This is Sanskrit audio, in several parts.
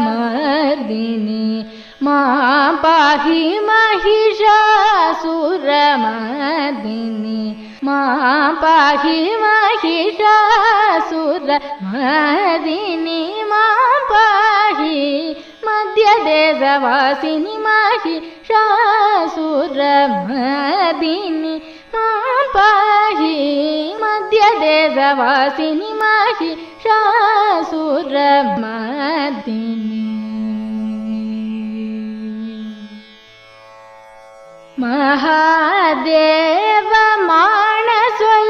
महिषासुरमर्दिनी मां पाहि महिषासुरमर्दिनी मां पाहि महिषासुरमर्दिनी मां पाहि मध्यदेशवासिनी महिषासुरमर्दिनी मां पाहि मध्यदेशवासिनी महिषासुरमर्दिनी महादेव मानसोल्लासिनी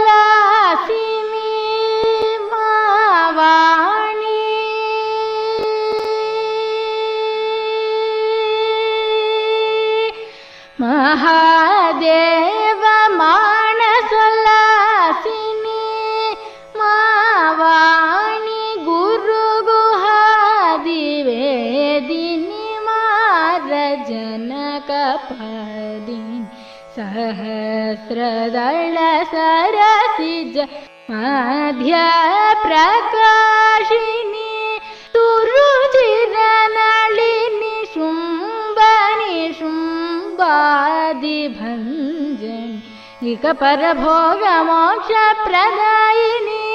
मावाणी महादेव मानसोल्लासिनी मावाणी गुरुगुहादिवेदिनी मारजनकपदिनी सहस्रदल सरसिज मध्यप्रकाशिनी तुरुचिरनलिनी शुम्भनि शुम्भादिभञ्जनि इकपरभोगमोक्षप्रदायिनी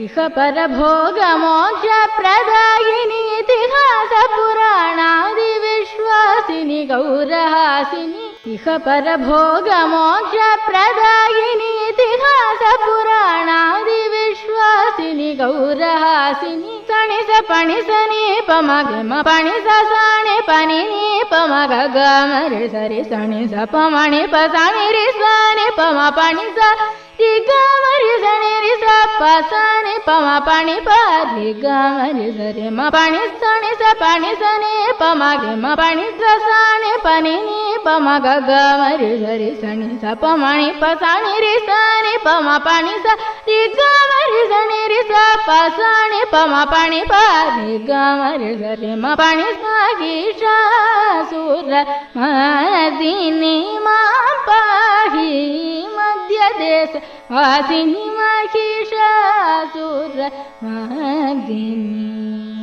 इहपरभोगमोक्षप्रदायिनी इतिहासपुराणादिविश्वासिनी गौरहासिनी इहपरभोगमोक्षप्रदायिनी इतिहासपुराणादिविश्वासिनी गौरहासिनी सणिस पणिसनि पमगम पणिस साणि पनिनि पमग गमरि सरि सणिस पमणि पसणि रि स्वानि पम पणिस रि गमरि सणि रि स पसणि पम पणि परि गमरि सरि म पणि सणि स पणि सनि पमगम पणि स साणि पनिनि पमग गमरि सरि सणि स पमणि पसणि रि सनि पम पणि स रि गमरि सणि रि स पसणि पम पणि परि गमरि सरि म पणि महिषासुरमर्दिनी मां पाहि मध्यदेशवासिनी महिषासुरमर्दिनी।